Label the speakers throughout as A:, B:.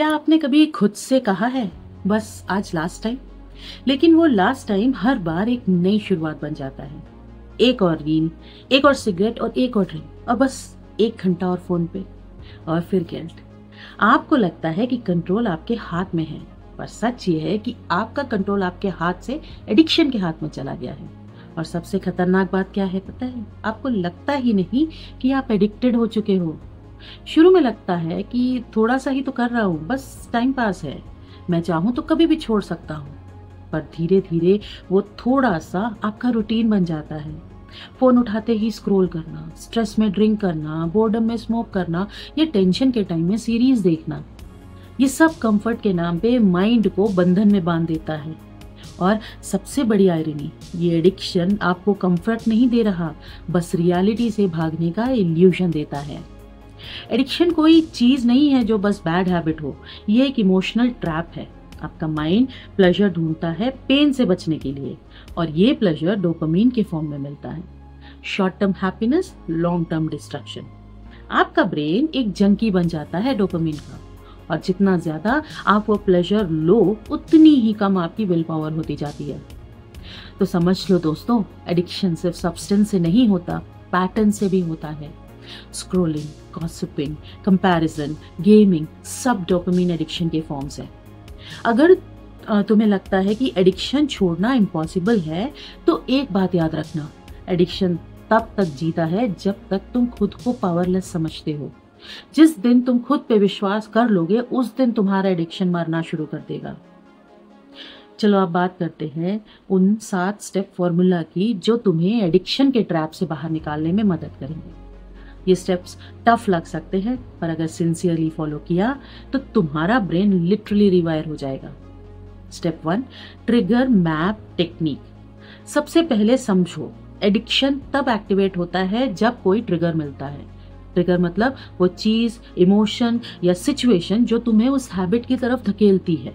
A: क्या आपने कभी खुद से कहा है बस आज लास्ट टाइम? लेकिन वो लास्ट टाइम हर बार एक नई शुरुआत बन जाता है। एक और रील, एक और सिगरेट और एक और ड्रिंक और बस 1 घंटा और फोन पे और फिर गिल्ट। आपको लगता है कि कंट्रोल आपके हाथ में है, पर सच ये है कि आपका कंट्रोल आपके हाथ से एडिक्शन के हाथ में चला गया है। और सबसे खतरनाक बात क्या है पता है? आपको लगता ही नहीं कि आप एडिक्टेड हो चुके हो। शुरू में लगता है कि थोड़ा सा ही तो कर रहा हूँ, बस टाइम पास है, मैं चाहूँ तो कभी भी छोड़ सकता हूँ। पर धीरे धीरे वो थोड़ा सा आपका रूटीन बन जाता है। फोन उठाते ही स्क्रॉल करना, स्ट्रेस में ड्रिंक करना, बोर्डम में स्मोक करना या टेंशन के टाइम में सीरीज देखना, ये सब कंफर्ट के नाम पे माइंड को बंधन में बांध देता है। और सबसे बड़ी आयरनी, ये एडिक्शन आपको कंफर्ट नहीं दे रहा, बस रियलिटी से भागने का इल्यूजन देता है। एडिक्शन कोई चीज नहीं है जो बस बैड हैबिट हो, ये एक इमोशनल ट्रैप है। आपका माइंड प्लेजर ढूंढता है पेन से बचने के लिए, और ये प्लेजर डोपामीन के फॉर्म में मिलता है। Short term happiness, long term destruction. आपका ब्रेन एक जंकी बन जाता है डोपामीन का, और जितना ज्यादा आप वो प्लेजर लो, उतनी ही कम आपकी विल पावर होती जाती है। तो समझ लो दोस्तों, एडिक्शन सिर्फ सब्सटेंस से नहीं होता, पैटर्न से भी होता है। स्क्रोलिंग, गॉसिपिंग, कंपैरिजन, गेमिंग, सब डोपामीन एडिक्शन के फॉर्म्स हैं। अगर तुम्हें लगता है कि एडिक्शन छोड़ना इम्पॉसिबल है, तो एक बात याद रखना, एडिक्शन तब तक जीता है जब तक तुम खुद को पावरलेस समझते हो। जिस दिन तुम खुद पे विश्वास कर लोगे, उस दिन तुम्हारा एडिक्शन मरना शुरू कर देगा। चलो अब बात करते हैं उन 7 स्टेप फॉर्मूला की, जो तुम्हें एडिक्शन के ट्रैप से बाहर निकालने में मदद करेंगे। ये स्टेप्स टफ लग सकते हैं, पर अगर सिंसियरली फॉलो किया तो तुम्हारा ब्रेन लिटरली रिवायर हो जाएगा। Step 1, trigger map technique. सबसे पहले समझो, एडिक्शन तब एक्टिवेट होता है जब कोई ट्रिगर मिलता है। ट्रिगर मतलब वो चीज, इमोशन या सिचुएशन जो तुम्हें उस हैबिट की तरफ धकेलती है।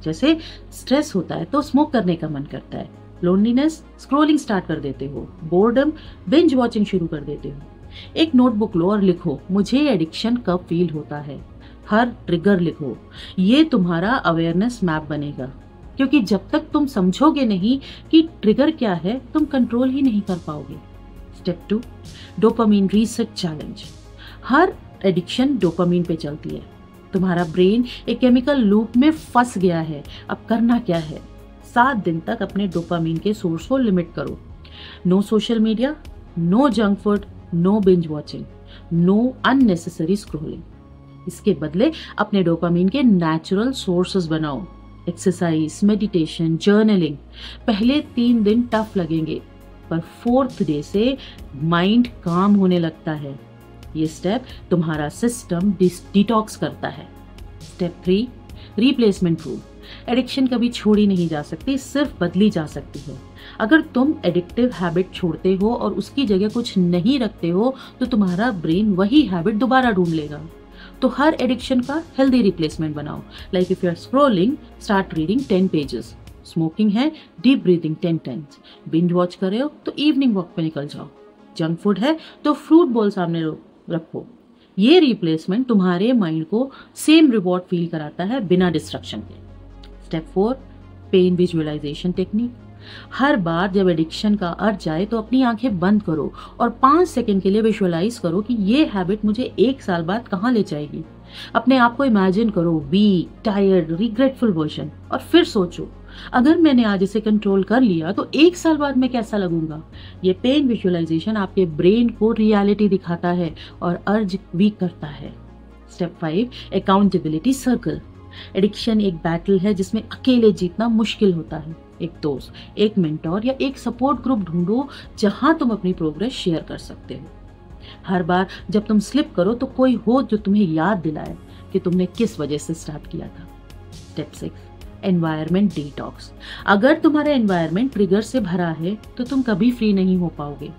A: जैसे स्ट्रेस होता है तो स्मोक करने का मन करता है, लोनलीनेस, स्क्रॉलिंग स्टार्ट कर देते हो, बोर्डम, बिंज वॉचिंग शुरू कर देते हो। एक नोटबुक लो और लिखो, मुझे एडिक्शन कब फील होता है। हर ट्रिगर लिखो, ये तुम्हारा अवेयरनेस मैप बनेगा। क्योंकि जब तक तुम समझोगे नहीं कि ट्रिगर क्या है, तुम कंट्रोल ही नहीं कर पाओगे। Step 2, dopamine reset challenge. हर एडिक्शन डोपामीन पे चलती है। तुम्हारा ब्रेन एक केमिकल लूप में फंस गया है। अब करना क्या है? 7 दिन तक अपने डोपामीन के सोर्स को लिमिट करो। No social media, no junk food, no binge watching, no unnecessary scrolling. इसके बदले अपने डोपामीन के नेचुरल सोर्सेस बनाओ। Exercise, meditation, journaling. पहले 3 दिन टफ लगेंगे, पर 4th डे से माइंड काम होने लगता है। ये स्टेप तुम्हारा सिस्टम डिटॉक्स करता है। Step 3, replacement rule. एडिक्शन कभी छोड़ी नहीं जा सकती, सिर्फ बदली जा सकती है। अगर तुम एडिक्टिव हैबिट छोड़ते हो और उसकी जगह कुछ नहीं रखते हो, तो तुम्हारा ब्रेन वही हैबिट दोबारा ढूंढ लेगा। तो हर एडिक्शन का हेल्दी रिप्लेसमेंट बनाओ। Like if you are scrolling, start reading 10 pages. Smoking है, deep breathing 10 times. Binge watch कर रहे हो तो इवनिंग वॉक पे निकल जाओ। जंक फूड है तो फ्रूट बॉल सामने रखो। ये रिप्लेसमेंट तुम्हारे माइंड को सेम रिवॉर्ड फील कराता है, बिना डिस्ट्रक्शन के। Step 4, pain visualization technique. हर बार जब एडिक्शन का अर्ज आए तो अपनी आंखें बंद करो और 5 सेकंड के लिए विजुअलाइज करो कि ये हैबिट मुझे 1 साल बाद कहाँ ले जाएगी। अपने आप को इमेजिन करो वीक, टायर्ड, रिग्रेटफुल वर्जन, और फिर सोचो, अगर मैंने आज इसे कंट्रोल कर लिया तो 1 साल बाद मैं कैसा लगूंगा। ये पेन विजुअलाइजेशन आपके ब्रेन को रियलिटी दिखाता है और अर्ज वीक करता है। Step 5, accountability circle. एडिक्शन एक बैटल है जिसमें अकेले जीतना मुश्किल होता है। एक दोस्त, एक मेंटोर या एक सपोर्ट ग्रुप ढूंढो जहां तुम अपनी प्रोग्रेस शेयर कर सकते हो। हर बार जब तुम स्लिप करो तो कोई हो जो तुम्हें याद दिलाए कि तुमने किस वजह से स्टार्ट किया था। Step 6, environment detox. अगर तुम्हारा एनवायरमेंट ट्रिगर से भरा है तो तुम कभी फ्री नहीं हो पाओगे।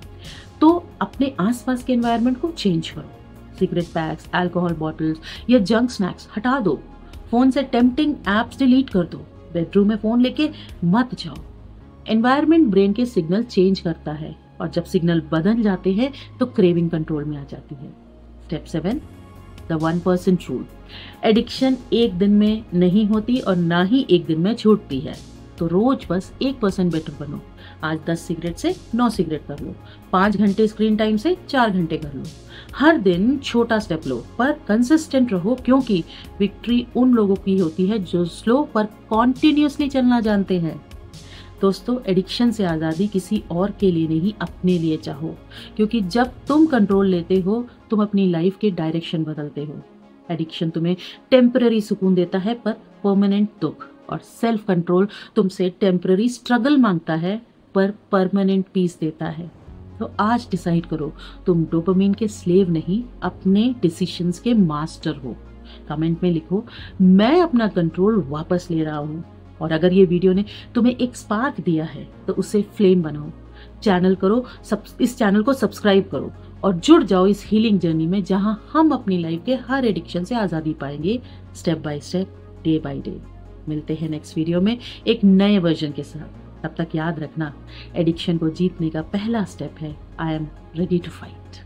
A: तो अपने आसपास के एनवायरमेंट को चेंज करो। सिगरेट पैक्स, अल्कोहल बॉटल्स या जंक स्नैक्स हटा दो। फोन से टेम्पटिंग एप्स डिलीट कर दो। बेडरूम में फोन लेके मत जाओ। एनवायरमेंट ब्रेन के सिग्नल चेंज करता है, और जब सिग्नल बदल जाते हैं तो क्रेविंग कंट्रोल में आ जाती है। Step 7, the 1% rule. एडिक्शन एक दिन में नहीं होती और ना ही एक दिन में छूटती है। तो रोज बस 1% बेटर बनो। आज 10 सिगरेट से 9 सिगरेट कर लो, 5 घंटे स्क्रीन टाइम से 4 घंटे कर लो। हर दिन छोटा स्टेप लो पर कंसिस्टेंट रहो, क्योंकि विक्ट्री उन लोगों की होती है जो स्लो पर कॉन्टिन्यूसली चलना जानते हैं। दोस्तों, एडिक्शन से आज़ादी किसी और के लिए नहीं, अपने लिए चाहो, क्योंकि जब तुम कंट्रोल लेते हो तुम अपनी लाइफ के डायरेक्शन बदलते हो। एडिक्शन तुम्हें टेम्पररी सुकून देता है पर परमानेंट दुख, और सेल्फ कंट्रोल तुमसे टेम्पररी स्ट्रगल मांगता है पर परमानेंट पीस देता है। तो आज डिसाइड करो, तुम डोपामिन के स्लेव नहीं, अपने डिसीजंस के मास्टर हो। कमेंट में लिखो, मैं अपना कंट्रोल वापस ले रहा हूँ। और अगर ये वीडियो ने तुम्हें एक स्पार्क दिया है तो उसे फ्लेम बनाओ। इस चैनल को सब्सक्राइब करो और जुड़ जाओ इस हीलिंग जर्नी में, जहां हम अपनी लाइफ के हर एडिक्शन से आज़ादी पाएंगे, step by step, day by day. मिलते हैं नेक्स्ट वीडियो में एक नए वर्जन के साथ। तब तक याद रखना, एडिक्शन को जीतने का पहला स्टेप है I am ready to fight.